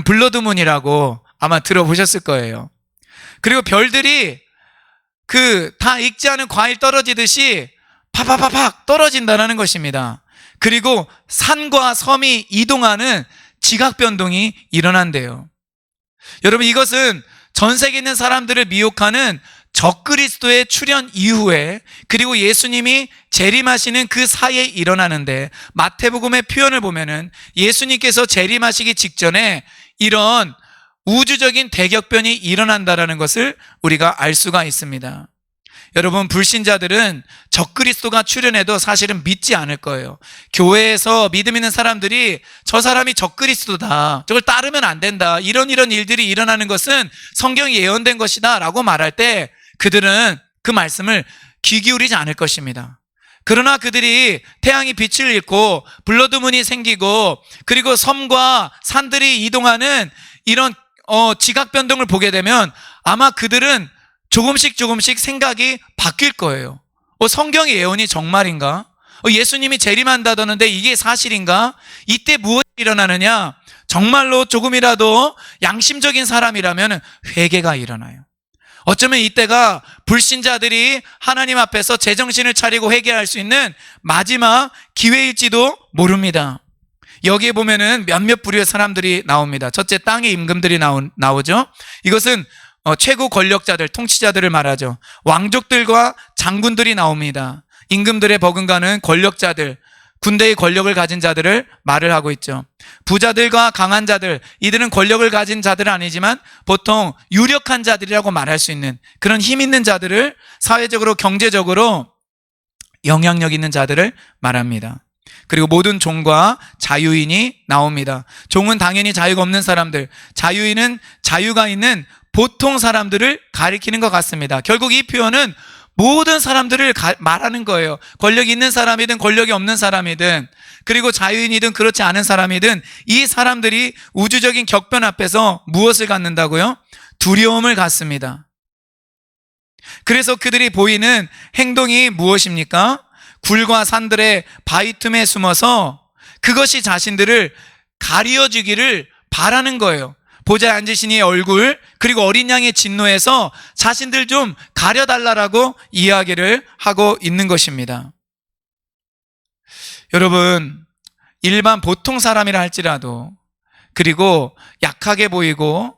[SPEAKER 1] 블러드문이라고 아마 들어보셨을 거예요. 그리고 별들이 다 익지 않은 과일 떨어지듯이 팍팍팍팍 떨어진다는 것입니다. 그리고 산과 섬이 이동하는 지각변동이 일어난대요. 여러분, 이것은 전 세계에 있는 사람들을 미혹하는 적그리스도의 출현 이후에 그리고 예수님이 재림하시는 그 사이에 일어나는데, 마태복음의 표현을 보면은 예수님께서 재림하시기 직전에 이런 우주적인 대격변이 일어난다라는 것을 우리가 알 수가 있습니다. 여러분, 불신자들은 적그리스도가 출현해도 사실은 믿지 않을 거예요. 교회에서 믿음 있는 사람들이 저 사람이 적그리스도다, 저걸 따르면 안 된다, 이런 일들이 일어나는 것은 성경이 예언된 것이다 라고 말할 때 그들은 그 말씀을 귀 기울이지 않을 것입니다. 그러나 그들이 태양이 빛을 잃고 블러드문이 생기고 그리고 섬과 산들이 이동하는 이런 지각 변동을 보게 되면 아마 그들은 조금씩 생각이 바뀔 거예요. 성경의 예언이 정말인가? 예수님이 재림한다던데 이게 사실인가? 이때 무엇이 일어나느냐? 정말로 조금이라도 양심적인 사람이라면 회개가 일어나요. 어쩌면 이때가 불신자들이 하나님 앞에서 제정신을 차리고 회개할 수 있는 마지막 기회일지도 모릅니다. 여기에 보면은 몇몇 부류의 사람들이 나옵니다. 첫째, 땅의 임금들이 나오죠. 이것은 최고 권력자들, 통치자들을 말하죠. 왕족들과 장군들이 나옵니다. 임금들의 버금가는 권력자들, 군대의 권력을 가진 자들을 말을 하고 있죠. 부자들과 강한 자들, 이들은 권력을 가진 자들은 아니지만 보통 유력한 자들이라고 말할 수 있는 그런 힘 있는 자들을, 사회적으로 경제적으로 영향력 있는 자들을 말합니다. 그리고 모든 종과 자유인이 나옵니다. 종은 당연히 자유가 없는 사람들, 자유인은 자유가 있는 보통 사람들을 가리키는 것 같습니다. 결국 이 표현은 모든 사람들을 말하는 거예요. 권력이 있는 사람이든 권력이 없는 사람이든, 그리고 자유인이든 그렇지 않은 사람이든, 이 사람들이 우주적인 격변 앞에서 무엇을 갖는다고요? 두려움을 갖습니다. 그래서 그들이 보이는 행동이 무엇입니까? 굴과 산들의 바위 틈에 숨어서 그것이 자신들을 가리어주기를 바라는 거예요. 보좌에 앉으신 이의 얼굴, 그리고 어린 양의 진노에서 자신들 좀 가려달라고 이야기를 하고 있는 것입니다. 여러분, 일반 보통 사람이라 할지라도, 그리고 약하게 보이고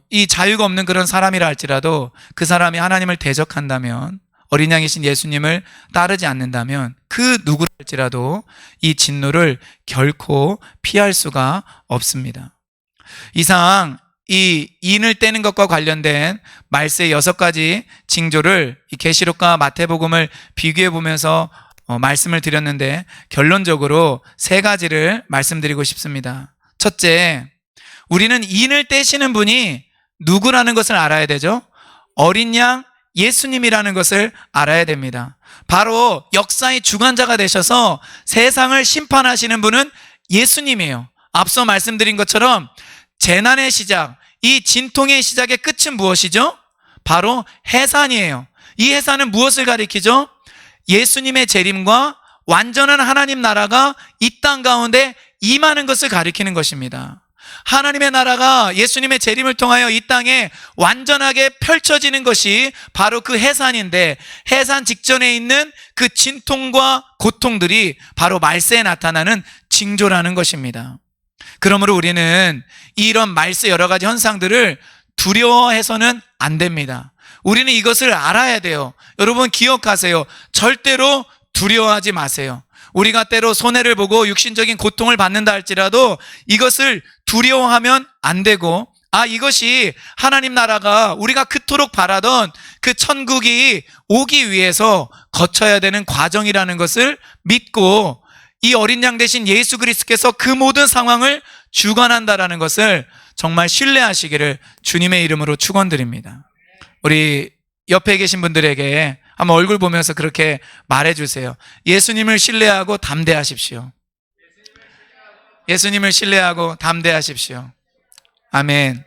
[SPEAKER 1] 이 자유가 없는 그런 사람이라 할지라도, 그 사람이 하나님을 대적한다면, 어린 양이신 예수님을 따르지 않는다면, 그 누구라 할지라도 이 진노를 결코 피할 수가 없습니다. 이상 이 인을 떼는 것과 관련된 말세의 6가지 징조를 이 계시록과 마태복음을 비교해 보면서 말씀을 드렸는데, 결론적으로 3가지를 말씀드리고 싶습니다. 첫째, 우리는 인을 떼시는 분이 누구라는 것을 알아야 되죠. 어린 양 예수님이라는 것을 알아야 됩니다. 바로 역사의 주관자가 되셔서 세상을 심판하시는 분은 예수님이에요. 앞서 말씀드린 것처럼 재난의 시작, 이 진통의 시작의 끝은 무엇이죠? 바로 해산이에요. 이 해산은 무엇을 가리키죠? 예수님의 재림과 완전한 하나님 나라가 이 땅 가운데 임하는 것을 가리키는 것입니다. 하나님의 나라가 예수님의 재림을 통하여 이 땅에 완전하게 펼쳐지는 것이 바로 그 해산인데, 해산 직전에 있는 그 진통과 고통들이 바로 말세에 나타나는 징조라는 것입니다. 그러므로 우리는 이런 말세 여러 가지 현상들을 두려워해서는 안 됩니다. 우리는 이것을 알아야 돼요. 여러분 기억하세요. 절대로 두려워하지 마세요. 우리가 때로 손해를 보고 육신적인 고통을 받는다 할지라도 이것을 두려워하면 안 되고, 이것이 하나님 나라가 우리가 그토록 바라던 그 천국이 오기 위해서 거쳐야 되는 과정이라는 것을 믿고, 이 어린 양 대신 예수 그리스도께서 그 모든 상황을 주관한다라는 것을 정말 신뢰하시기를 주님의 이름으로 축원드립니다. 우리 옆에 계신 분들에게 한번 얼굴 보면서 그렇게 말해주세요. 예수님을 신뢰하고 담대하십시오. 예수님을 신뢰하고 담대하십시오. 아멘.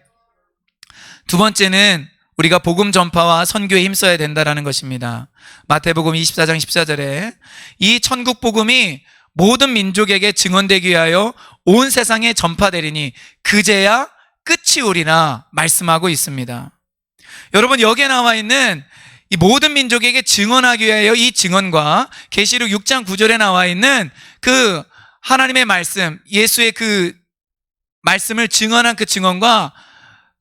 [SPEAKER 1] 두 번째는 우리가 복음 전파와 선교에 힘써야 된다는 것입니다. 마태복음 24장 14절에 이 천국 복음이 모든 민족에게 증언되기 위하여 온 세상에 전파되리니 그제야 끝이 오리라 말씀하고 있습니다. 여러분, 여기에 나와 있는 이 모든 민족에게 증언하기 위하여, 이 증언과 계시록 6장 9절에 나와 있는 그 하나님의 말씀, 예수의 그 말씀을 증언한 그 증언과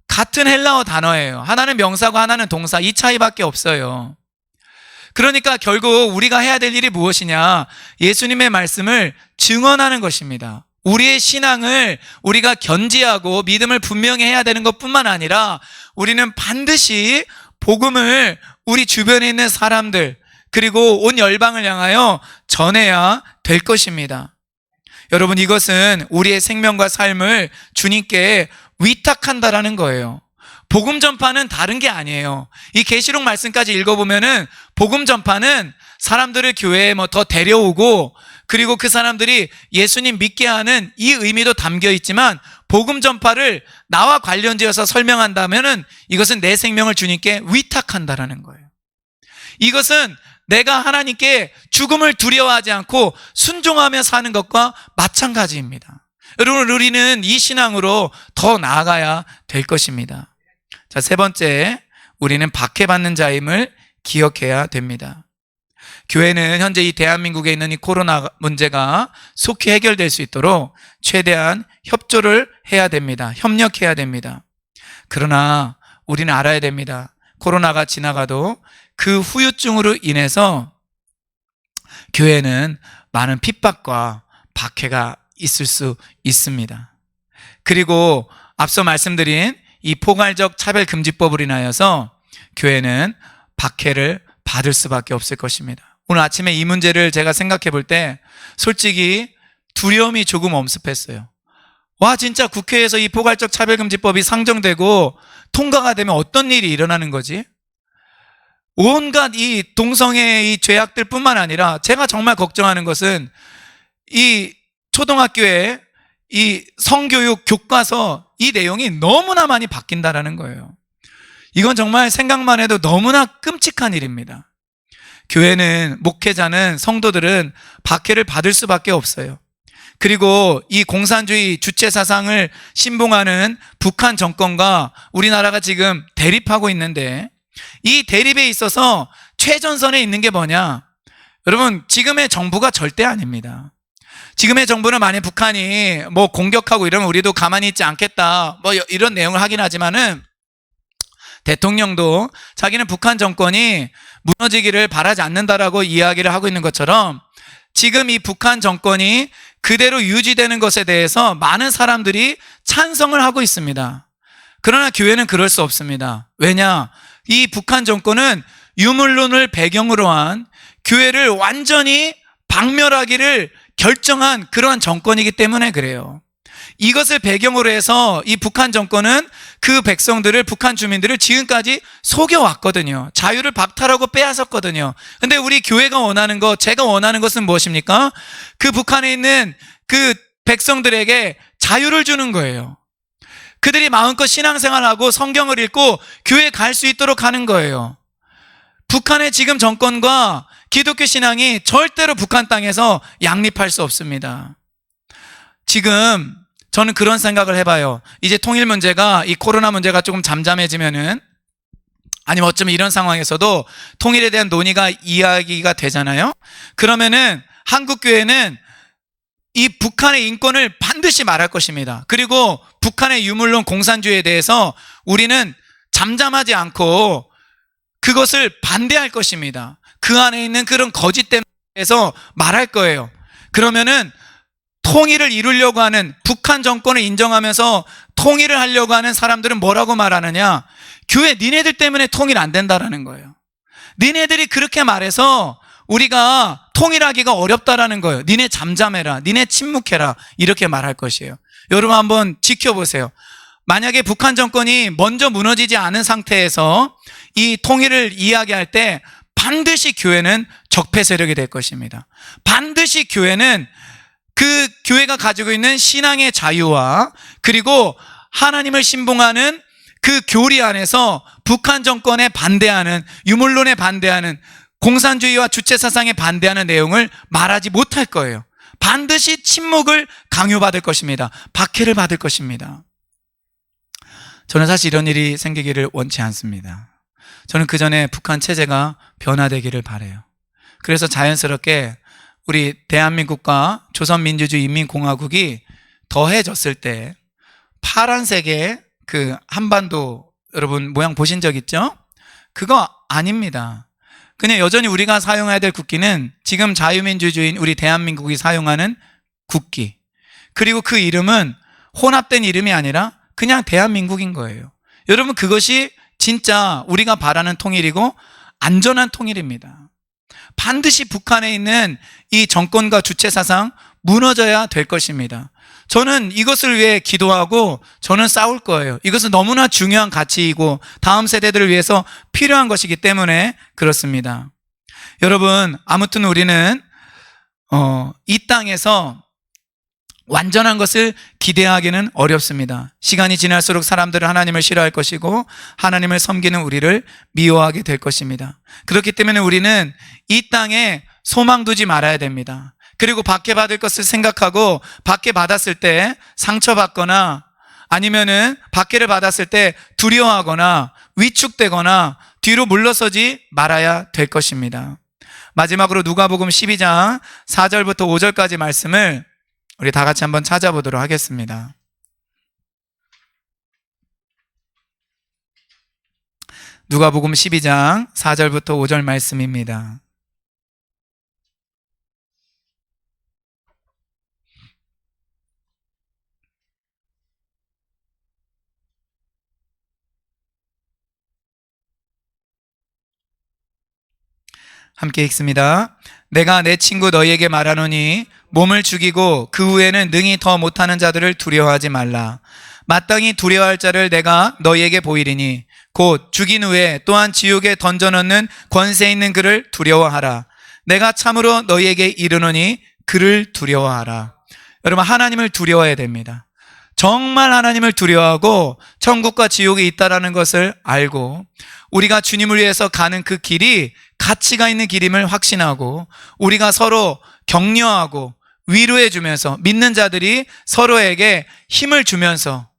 [SPEAKER 1] 같은 헬라어 단어예요. 하나는 명사고 하나는 동사, 이 차이밖에 없어요. 그러니까 결국 우리가 해야 될 일이 무엇이냐? 예수님의 말씀을 증언하는 것입니다. 우리의 신앙을 우리가 견지하고 믿음을 분명히 해야 되는 것뿐만 아니라, 우리는 반드시 복음을 우리 주변에 있는 사람들, 그리고 온 열방을 향하여 전해야 될 것입니다. 여러분, 이것은 우리의 생명과 삶을 주님께 위탁한다라는 거예요. 복음 전파는 다른 게 아니에요. 이 계시록 말씀까지 읽어보면은 복음 전파는 사람들을 교회에 더 데려오고, 그리고 그 사람들이 예수님 믿게 하는 이 의미도 담겨 있지만, 복음 전파를 나와 관련지어서 설명한다면은 이것은 내 생명을 주님께 위탁한다라는 거예요. 이것은 내가 하나님께 죽음을 두려워하지 않고 순종하며 사는 것과 마찬가지입니다. 여러분, 우리는 이 신앙으로 더 나아가야 될 것입니다. 자, 세 번째, 우리는 박해받는 자임을 기억해야 됩니다. 교회는 현재 이 대한민국에 있는 이 코로나 문제가 속히 해결될 수 있도록 최대한 협조를 해야 됩니다. 협력해야 됩니다. 그러나 우리는 알아야 됩니다. 코로나가 지나가도 그 후유증으로 인해서 교회는 많은 핍박과 박해가 있을 수 있습니다. 그리고 앞서 말씀드린 이 포괄적 차별금지법으로 인하여서 교회는 박해를 받을 수밖에 없을 것입니다. 오늘 아침에 이 문제를 제가 생각해 볼 때 솔직히 두려움이 조금 엄습했어요. 진짜 국회에서 이 포괄적 차별금지법이 상정되고 통과가 되면 어떤 일이 일어나는 거지? 온갖 이 동성애의 이 죄악들뿐만 아니라 제가 정말 걱정하는 것은 이 초등학교에 이 성교육 교과서 이 내용이 너무나 많이 바뀐다라는 거예요. 이건 정말 생각만 해도 너무나 끔찍한 일입니다. 교회는, 목회자는, 성도들은 박해를 받을 수밖에 없어요. 그리고 이 공산주의 주체 사상을 신봉하는 북한 정권과 우리나라가 지금 대립하고 있는데, 이 대립에 있어서 최전선에 있는 게 뭐냐? 여러분, 지금의 정부가 절대 아닙니다. 지금의 정부는 만약 북한이 뭐 공격하고 이러면 우리도 가만히 있지 않겠다, 뭐 이런 내용을 하긴 하지만은, 대통령도 자기는 북한 정권이 무너지기를 바라지 않는다라고 이야기를 하고 있는 것처럼, 지금 이 북한 정권이 그대로 유지되는 것에 대해서 많은 사람들이 찬성을 하고 있습니다. 그러나 교회는 그럴 수 없습니다. 왜냐? 이 북한 정권은 유물론을 배경으로 한 교회를 완전히 박멸하기를 결정한 그러한 정권이기 때문에 그래요. 이것을 배경으로 해서 이 북한 정권은 그 백성들을, 북한 주민들을 지금까지 속여왔거든요. 자유를 박탈하고 빼앗았거든요. 근데 우리 교회가 원하는 것, 제가 원하는 것은 무엇입니까? 그 북한에 있는 그 백성들에게 자유를 주는 거예요. 그들이 마음껏 신앙생활하고 성경을 읽고 교회 갈 수 있도록 하는 거예요. 북한의 지금 정권과 기독교 신앙이 절대로 북한 땅에서 양립할 수 없습니다. 지금 저는 그런 생각을 해봐요. 이제 통일 문제가, 이 코로나 문제가 조금 잠잠해지면은, 아니면 어쩌면 이런 상황에서도 통일에 대한 논의가 이야기가 되잖아요. 그러면은 한국 교회는 이 북한의 인권을 반드시 말할 것입니다. 그리고 북한의 유물론 공산주의에 대해서 우리는 잠잠하지 않고 그것을 반대할 것입니다. 그 안에 있는 그런 거짓됨에 대해서 말할 거예요. 그러면은 통일을 이루려고 하는, 북한 정권을 인정하면서 통일을 하려고 하는 사람들은 뭐라고 말하느냐? 교회 니네들 때문에 통일 안 된다라는 거예요. 니네들이 그렇게 말해서 우리가 통일하기가 어렵다라는 거예요. 니네 잠잠해라, 니네 침묵해라, 이렇게 말할 것이에요. 여러분 한번 지켜보세요. 만약에 북한 정권이 먼저 무너지지 않은 상태에서 이 통일을 이야기할 때 반드시 교회는 적폐 세력이 될 것입니다. 반드시 교회는 그 교회가 가지고 있는 신앙의 자유와 그리고 하나님을 신봉하는 그 교리 안에서 북한 정권에 반대하는, 유물론에 반대하는, 공산주의와 주체사상에 반대하는 내용을 말하지 못할 거예요. 반드시 침묵을 강요받을 것입니다. 박해를 받을 것입니다. 저는 사실 이런 일이 생기기를 원치 않습니다. 저는 그 전에 북한 체제가 변화되기를 바라요. 그래서 자연스럽게 우리 대한민국과 조선민주주의 인민공화국이 더해졌을 때 파란색의 그 한반도, 여러분 모양 보신 적 있죠? 그거 아닙니다. 그냥 여전히 우리가 사용해야 될 국기는 지금 자유민주주의인 우리 대한민국이 사용하는 국기, 그리고 그 이름은 혼합된 이름이 아니라 그냥 대한민국인 거예요. 여러분, 그것이 진짜 우리가 바라는 통일이고 안전한 통일입니다. 반드시 북한에 있는 이 정권과 주체 사상 무너져야 될 것입니다. 저는 이것을 위해 기도하고 저는 싸울 거예요. 이것은 너무나 중요한 가치이고 다음 세대들을 위해서 필요한 것이기 때문에 그렇습니다. 여러분, 아무튼 우리는 이 땅에서 완전한 것을 기대하기는 어렵습니다. 시간이 지날수록 사람들은 하나님을 싫어할 것이고 하나님을 섬기는 우리를 미워하게 될 것입니다. 그렇기 때문에 우리는 이 땅에 소망 두지 말아야 됩니다. 그리고 박해받을 것을 생각하고 박해받았을 때 상처받거나 아니면은 박해를 받았을 때 두려워하거나 위축되거나 뒤로 물러서지 말아야 될 것입니다. 마지막으로 누가복음 12장 4절부터 5절까지 말씀을 우리 다 같이 한번 찾아보도록 하겠습니다. 누가복음 12장 4절부터 5절 말씀입니다. 함께 읽습니다. 내가 내 친구 너희에게 말하노니 몸을 죽이고 그 후에는 능히 더 못하는 자들을 두려워하지 말라. 마땅히 두려워할 자를 내가 너희에게 보이리니 곧 죽인 후에 또한 지옥에 던져넣는 권세 있는 그를 두려워하라. 내가 참으로 너희에게 이르노니 그를 두려워하라. 여러분, 하나님을 두려워해야 됩니다. 정말 하나님을 두려워하고 천국과 지옥이 있다라는 것을 알고 우리가 주님을 위해서 가는 그 길이 가치가 있는 길임을 확신하고 우리가 서로 격려하고 위로해 주면서 믿는 자들이 서로에게 힘을 주면서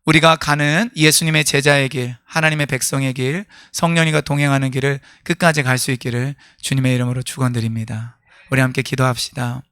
[SPEAKER 1] 우리가 가는 예수님의 제자의 길, 하나님의 백성의 길, 성령이가 동행하는 길을 끝까지 갈 수 있기를 주님의 이름으로 축원드립니다. 우리 함께 기도합시다.